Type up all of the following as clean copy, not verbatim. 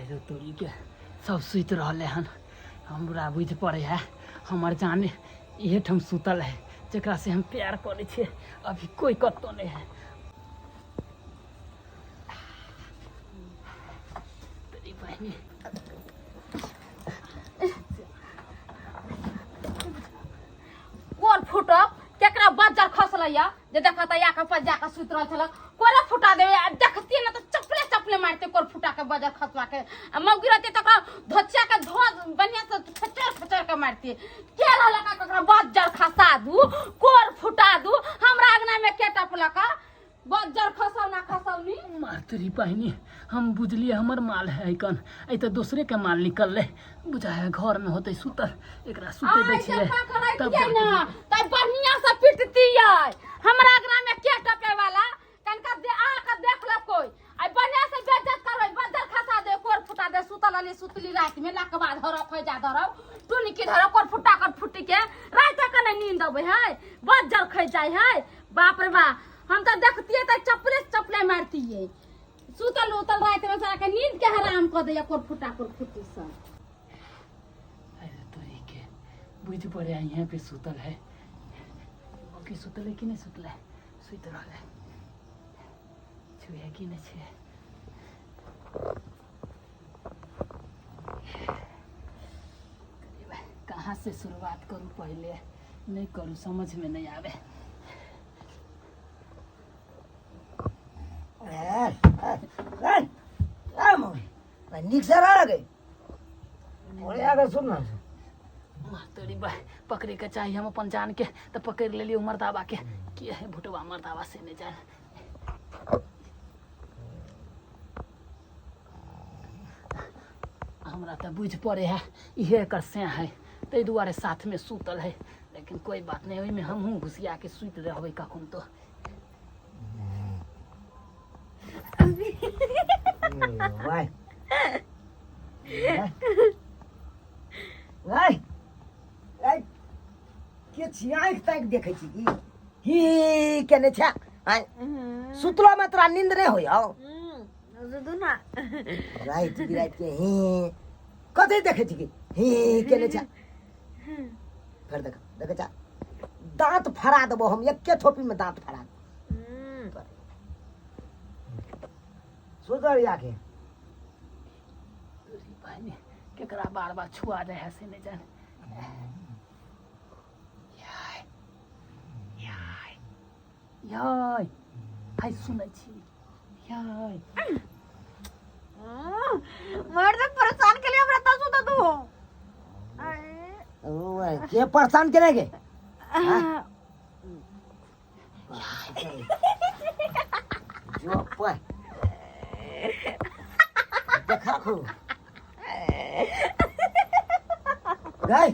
अरे तोरी के सब सुत रहले हन हमरा बुझ पड़े है हमर जान इहे ठम सुतल है जकरा से हम प्यार करे छे अभी कोई कत्तो नहीं है। तेरी बहनी कोन फुटब केकरा बज्जर खसलैया जे देखत या के पर जाके सुत रहल छल कोरा फुटा देबे देखती न त चपले चपले मारते कोर फुटा के बज्जर खसवा के मौगी रहते तकरा धोचिया के धो बनिया से फचर फचर के मारती के रहल का ककरा बज्जर खसा दू कोर फुटा दू हमरा अंगना में के टपला का बज्जर खसाव ना खसावनी मार तेरी बहनी हम बुझलिए हमर माल है कन ऐ त दूसरे के माल निकल ले बुझा है घर में होते सुतर एकरा सुते दै छिए तब ना तब बढ़िया से पिटती है हमरा अंगना में के टपे वाला कनका दे आ के देख ल कोई आई बढ़िया से बेइज्जत करबै बज्जर खसा दे कोर फुटा दे सुतल अली सुतली रात में लाक बाद धरब फैजा धरब टुनी की धरब कोर फुटा कर फुटी के रात के नहीं नींद आबै है बज्जर खै जाय है बाप रे बा हम तो देखतिए त चपले चपले मारती है सुतल उतल रात में सारा के नींद के हराम कर दे कोर फुटी सब। अरे तोरी के बुझ पड़े यहाँ पे सुतल है बाकी सुतल है कि नहीं सुतल है सुत रहल है छुए कि नहीं छुए कहाँ से शुरुआत करूँ पहले नहीं करूँ समझ में नहीं आवे। निक से रह गए ओए आगे सुन ना तोरी बा पकड़े के चाहिए हम अपन जान के तो पकड़ ले लियो मर्दाबा के है भुटवा मर्दाबा से नहीं जान हमरा तो बुझ पड़े है इहे एकर से है तै दुआरे साथ में सुतल है लेकिन कोई बात नहीं ओहि में हमहू घुसिया के सुत रहबै कखन तो वाई वाई वाई के छियाक तक देखे छी की ही केने छ आय सुतलो में तोरा नींद नहीं होय हो जुदू ना रात के ही कथि देखे छी की ही केने छ फिर देख छ दांत फड़ा देबो हम एके थोपी में दांत फड़ा सुधर या के केकरा बार बार छुआ दे है से नहीं जान याय हाय सुनै छी याय मर्द परेशान के लिए हमरा तसु द दू ओए के परेशान करे के जो पे देखा खो गई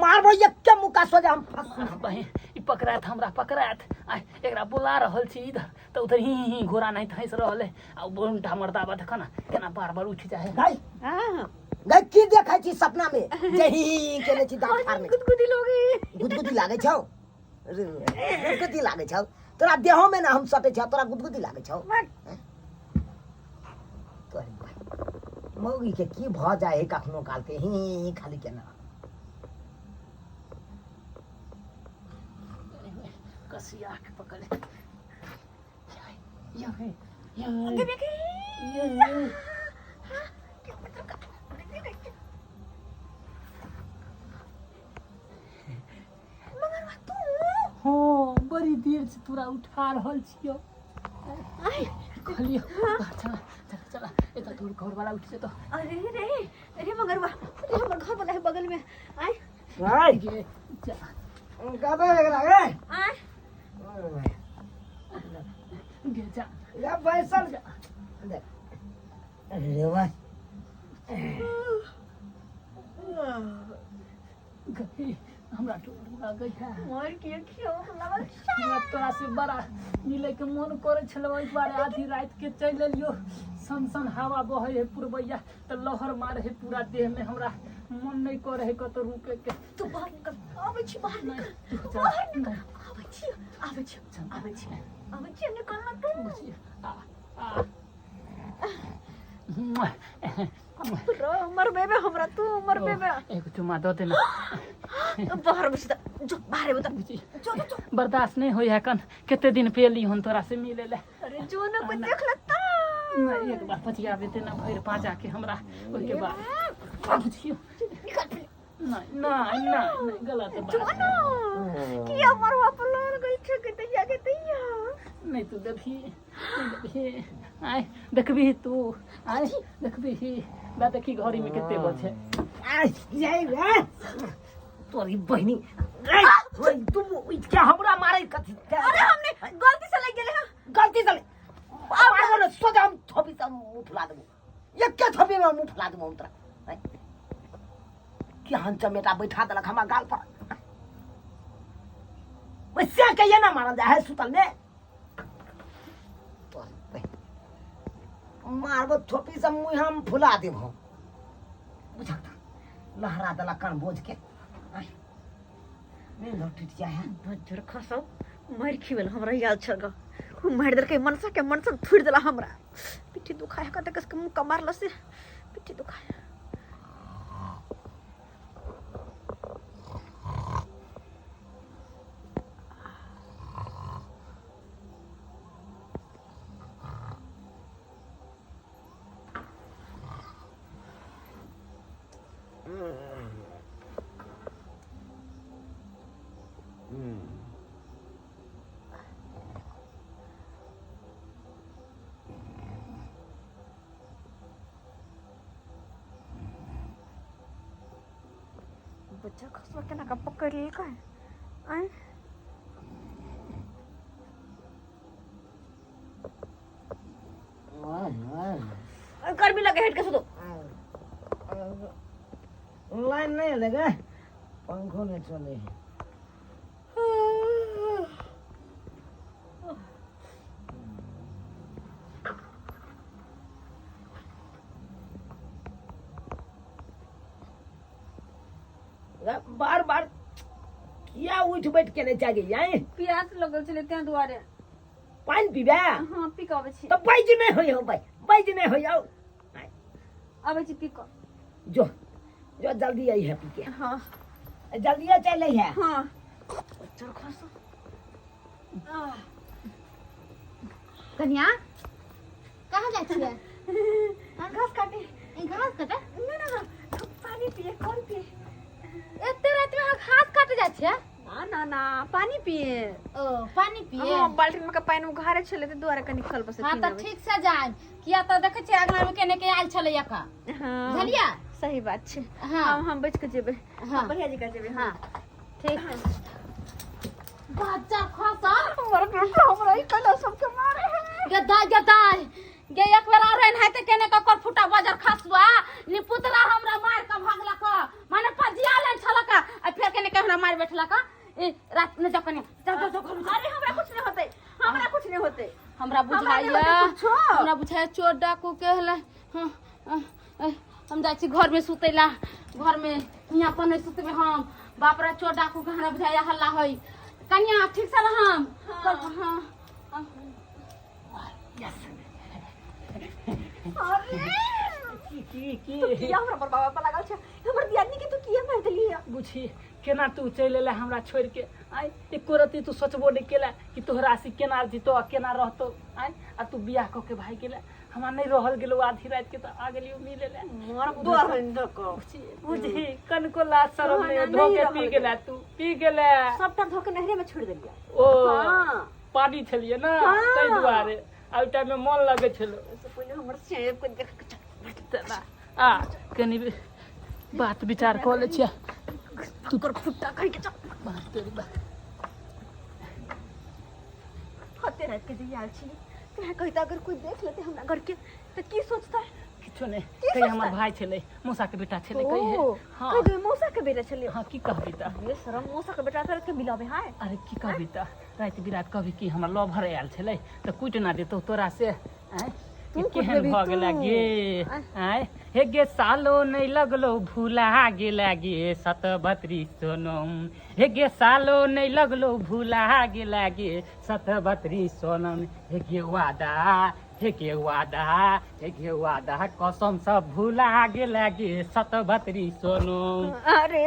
मारबो एक मुका सोजा हम फंस बहन ई पकड़ात हमरा पकड़ात आ एकरा बुला रहल छी इधर त उधर ही घोड़ा नहीं थैस रहले आ बोंटा मर्दाबा देख ना केना बार-बार उठ जाए गई गई की देखै छी सपना में जही केने छी दांत फाड़ में गुदगुदी लोगे गुदगुदी लागे छौ गुदगुदी लागे छौ तोरा देहो में ना हम सटे छ तोरा गुदगुदी लागे छौ मौगी के की भ जाए कखनो काल के ही खाली केना कसिया के पकड़े ये हाँ बड़ी देर से तोरा उठा रहल छियो कहलियो चला चला चला एता तोर घर वाला उठ से तो अरे मगरवा अरे हमर घर वाला है बगल में आय आय ये जा गादा लग रहा है आय गे जा या बैसल जा अरे वाह गई हमरा टोल लागै है मोर के खियो लगल हमरा तोरा से बड़ा मिले के मन करे छलो एक बार आधी रात के चल लियो सन सन हवा बहे है पुरबैया त लहर मारे है पूरा देह में हमरा मन नहीं करे है कतो रुके के तू बाहर निकल आबै छी बाहर निकल बाहर निकल आबै छी निकल ना तू आ आ मर बेबे हमरा तू मर बेबे एक चुमा दो देना बाहर बस जो बाहर बता बुझी जो जो बर्दाश्त नहीं होई है कन केते दिन पेली हन तोरा से मिले ले अरे जो ना कोई देख लेता नहीं एक बार पचिया देते ना भैर पाजा के हमरा ओई के बाद बुझियो निकल नहीं नहीं नहीं गलत जो बात ना किया मरवा पलर गई छे के तैया नहीं तू देखी आय देखबी तू आय देखबी बा देखी घड़ी में केते बचे जय रे तोरी बहनी ओए तुम क्या हमरा मारे कथि अरे हमने गलती से लग गेले हां गलती से अब ना सोजा हम थोपी से मुंह फुला देबो ये क्या थोपी में मुंह फुला देबो हम तोरा क्या हन चमेटा बैठा देलक हमरा गाल पर वैसे कहिए ना मारा जाए सुतल में मारबो थोपी से मुंह हम फुला देबो बुझा लहरा देला कान बोझ के नहीं लौटिट जाए बजर खसो मर खिवेल हमरा याद छल ग मार दल के मनसा के मनसा थुड़ देला हमरा पिठी दुखाय का तक के मुंह कमार लसे पिठी दुखाय बच्चा खसवा के ना का पकड़ ले का आए गर्मी लगे हेड के सुतो लाइन नहीं लगा पंखों नहीं चले बार बार क्या उठ बैठ के नहीं चाहिए आए प्यास लगल चले त्या दुआरे पानी पीबे हां पिकावे छी तो बाइज नहीं होई हो भाई बाइज नहीं होई आओ आवे छी पिको जो जो जल्दी आई है पी के हां जल्दी आ चले है हां चल खसो कन्या कहाँ जाइ छियै घास काटे ए घास काटे ना पानी पिए कौन पिए एते रात में घास काटे जाइ छियै ना ना पानी पिए ओ पानी पिए हां बाल्टी में का पानी में घारे छले ते दुआरे कनी खल बसे हां त ठीक से जाय किया त देखे छियै अगना में केने के आइल छलै यका हां बुझलिया सही बात छे हाँ। हम बच के जेबे हाँ। बढ़िया जी का जेबे हां ठीक बच्चा खसा हमर बेटा हमरा ई कला सब के मारे है गदाय गे एक बेर और रहन है त केने का कर फुटा बाजार खसवा निपुतरा हमरा मार के भागला का माने पजिया ले छलक आ फेर केने के हमरा मार बैठला का ए रात में जकने अरे हमरा कुछ नहीं होते हमरा कुछ नहीं होते हमरा बुझाइया हमरा बुझाइया चोर डाकू के हले हम जाइ छी घर में सुतेला घर में यहाँ पर नहीं सुतबे हम बाप रे चोर डाकू के हमरा बुझाइया हल्ला होई कन्या ठीक से रहम हां की हमरा पर बाबा पर लागल छे हमर दियादनी के तू किए मार देली बुझी केना तू चल एला हमरा छोड़ के आय एको रति तू सोचबो नहीं केला कि तोहरा से केना जीतो केना रहतो आय आ तू बियाह क के भाई गेला हमरा नहीं रहल गेलो आधी रात के त आ गेलियो मिले ले मोर दुआर होइन दक बुझी कनको ला शरम नहीं धोके पी गेला तू पी गेला सबटा धोके नहरे में छोड़ देलिया ओ हां पानी छलिए ना तै दुआरे आ टाइम में मन लगे छलो से पहले हमर सेब को देख के आ कनी बात विचार कर ले छिया तू कर फुट्टा खाई के चल बात तेरी बात होते रात के दियाल छी कहे कहता अगर कोई देख लेते हमरा घर के तो की सोचता है किछो नहीं कहीं हमर भाई छले मौसा के बेटा छले कहीं है हां कह दे मौसा के बेटा छले हां की कहबी ता ये शरम मौसा के बेटा के मिलाबे हाय अरे की कहबी ता रात बिरात कभी की हमर लव भरे आयल छले त कुछ ना देतो तोरा से हैं तू केहन भ गेला गे आय हे गे सालो नहीं लगलो भूला गेला गे सतबत्री सोनम हे गे सालो नहीं लगलो भूला गेला गे सतबत्री सोनम हे गे वादा कसम सब भूला गेला गे सतबत्री सोनम अरे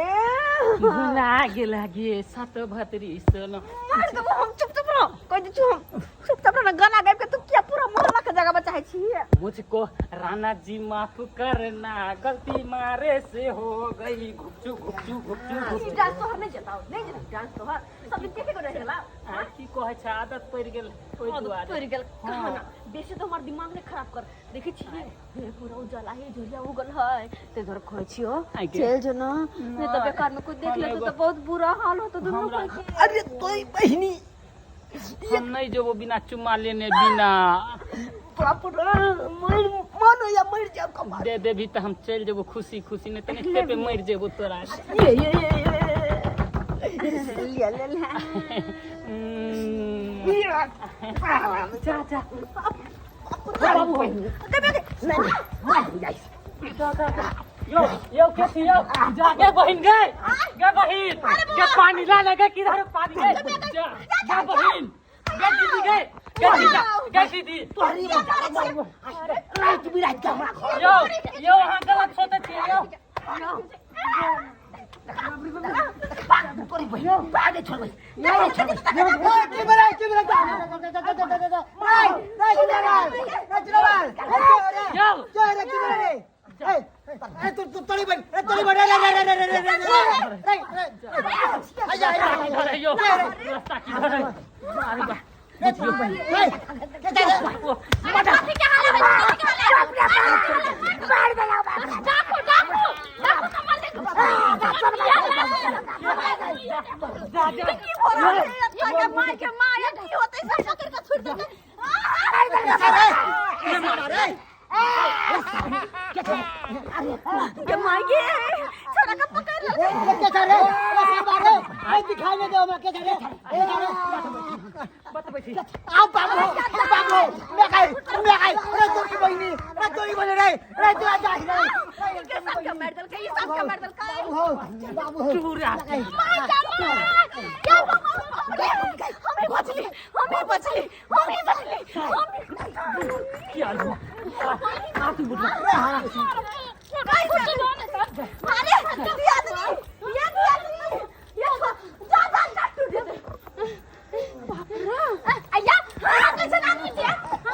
भूला गेला गे सतबत्री सोनम मार दबो हम चुप रहो कोई दे चुप रहो गाना गाइब के तू क्या पूरा मोहल्ला के जगह बचाई छी मुझको राणा जी माफ करना गलती मारे से हो गई घुपचू डांस तो नहीं जताओ नहीं डांस तो सब देखे को रहेला की कहे छ आदत पड़ गेल ओइ दुआरे तोरी गल कहां ना बेसी तो हमार दिमाग ने खराब कर देखै छी हे पूरा उजाला है झरिया उगल है ते घर खोय छियो चल जो ना नहीं तो बेकार में कुछ देख ले तो बहुत बुरा हाल हो तो दोनों को अरे तोई बहिनी हम नहीं जो वो बिना चुम्मा लेने बिना बाप रे मन या मर जाब कमाल दे दे भी तो हम चल जेबो खुशी नहीं तो इतने पे मर जेबो तोरा जा बाबू यो के थी यो जाके बहन गए गे पानी ला लगे किधर पानी गए जा बहन गे दीदी तोरी रात बिरात का हमरा यो वहां गलत सोते थे यो तोरी बहिनी आगे छोड़ भाई नहीं छोड़ के बरा तोरी बहन यो रास्ता किधर है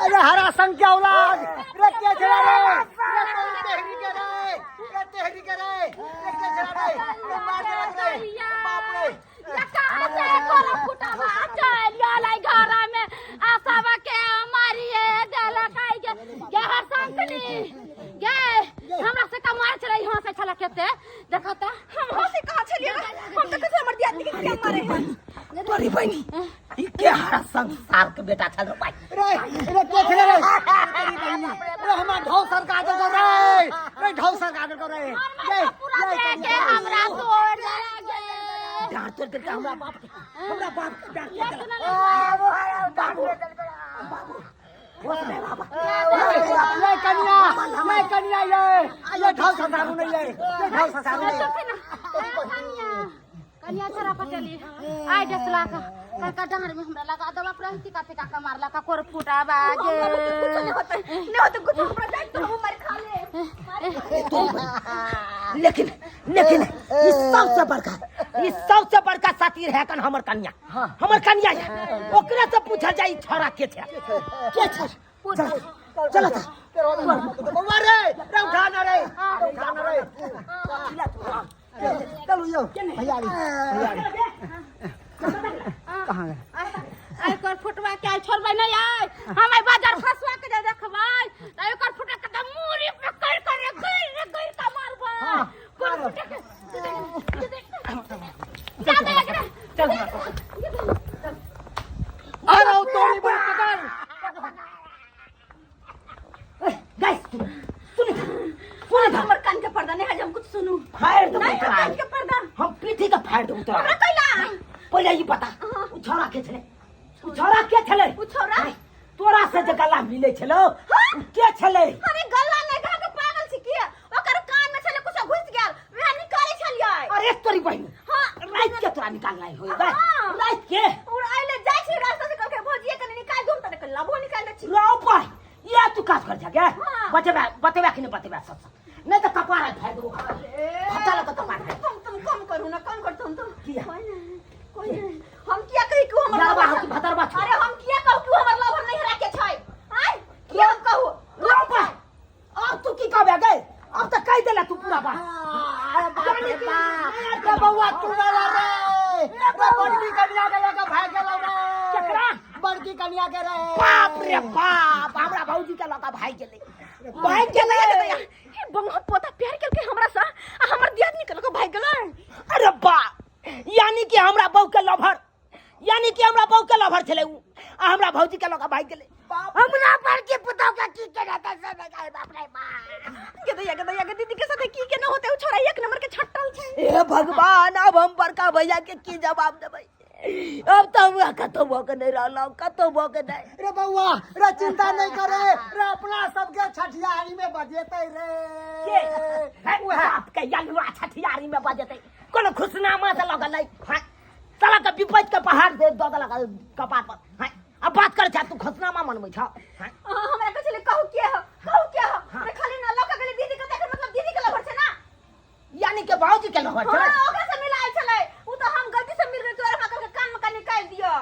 अरे हरा संख्या औलाद रे के चला रे हमरा से कमाए चले यहां से चला केते देखता हम से कहां चलिए हम तो कैसे हमर दियाद के क्या मारे हैं तोरी बहिनी ई के हरा संसार के बेटा छल रे भाई रे के चला रे तोरी बहिनी रे हमरा ढौ सरकार कर रे ढौ सरकार कर रे पूरा के हमरा तोड़ देगे डांट तोड़ के हमरा बाप के डांट बाबू मैं कन्या ये ढौ संसारू नहीं है ये ढौ संसारू नहीं कन्या छरा पटेली आई डसला का डांर में हमरा लगा दला प्रहती का मारला का कोर फुटा बाजे नहीं होता कुछ हमरा जाए तो मार खा ले लेकिन ये सबसे बड़का साथी है कन हमर कन्या है ओकरा से पूछा जाई छोरा के थे चलो मारे रे उठा ना रे चलो यो भैया कहां है आई कर फुटवा के छोड़बै नहीं आय हम आई बाजार फसवा के देखबै आई कर फुटा के मूरी पे कर गिर का मारबै कर फुटा के चल अरे तोरी बड़ पकड़ गाइस सुन हमर कान के पर्दा नहीं है हम कुछ सुनू फाड़ दो कान के पर्दा हम पीठी का फाड़ दो तो हमरा कैला पहले ये बता उ छोरा के छले उ छोरा उ छोरा तोरा से जे गला मिले छलो के छले अरे गल्ला नहीं कहा के पागल छी के ओकर कान में छले कुछ घुस गेल वह निकाले छलियै अरे तोरी बहिन हां रात के तोरा निकालनाइ होय बे रात के और आइले जाय छी रास्ता से कहके भोजिए कने निकाल दूं तने लबो निकाल दे छी रो भाई ये तू काज कर जा के बतेबा कि नहीं बतेबा सब नहीं तो कपार है फेंक दो फटा लगा कपार है तुम कम करू ना कम कर तुम किया कोई नहीं हम किया कही कि हमर यार बाहु की भदरवा अरे हम किया कहू कि हमर लवर नहीं हरा के छै आय किया कहू रो भाई अब तू की कहबे गए अब तो कह देला तू पूरा बात अरे बाप रे बउआ तू वाला रे बड़की कन्या के लगा भाग गेलो रे केकरा बड़की कन्या के रे बाप रे बाप हमरा भौजी के लगा भाग गेले हे बंगा पोता प्यार करके हमरा सा हमर दियाद निकल के भाग गेलै अरे बाप यानी कि हमरा बहू के लभर छले उ हमरा भौजी के लगा भाग गेले हमरा पर के पुतौ का की केना त से देखाय बाप रे बाप के दीदी के साथ की के न होते उ छोरा एक नंबर के छट्टल छै हे भगवान अब हम बड़का भैया के की जवाब देबै अब तो हुआ कतो भोके नहीं रहलो कतो भोके नहीं रे बउआ रे चिंता नहीं करे रे अपना सबके छठियारी में बजेते रे के वो आपके यलवा छठियारी में बजते कोनो खुशनामा से लगल है साला के विपद के पहाड़ से दो लगा कपार पर है अब बात कर तू खुशनामा मनबै छ हमरा कहले कहू के रे खाली न लका गेले दीदी के देखे मतलब दीदी के लवर छै ना यानी के भौजी के लवर छ ओकरा से मिलाय छले उ तो हम गलती से मिल गए तोरा हमरा के कान में का निकाल दियो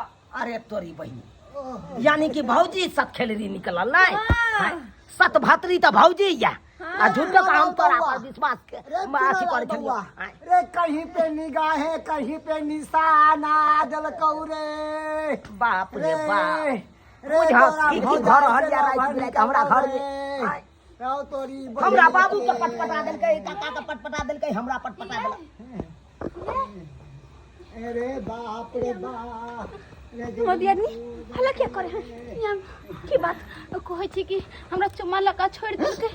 अरे तोरी बहिनी यानी कि भौजी सत खेलरी निकलल नहीं सत भातरी त भौजी या आ झूठ का हम तोरा पर विश्वास के मासी कर छलियो रे कहीं पे निगाहे कहीं पे निशाना जलकौ रे बाप रे बाप रे घर हरिया रात बिरात हमरा घर में राव तोरी हमरा बाबू के पटपटा देलकै काका के पटपटा देलकै हमरा पटपटा देलकै अरे बाप रे बाप मोदी आदमी हला क्या करे हैं यहाँ की बात कहै छी कि हमरा चुम्मा लगा छोड़ देलकै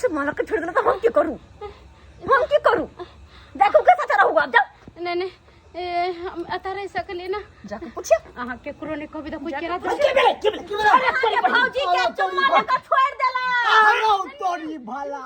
से माला के छोड़ देना तो हम की करूं देखो कैसा तरह हुआ जा नहीं हम अता रह सकले ना जाके पूछिए अहाँ केकरो ने कहबी त कुछ केरा के बेले अरे भौजी के चुम्मा लेकर छोड़ देला अरे तोरी भला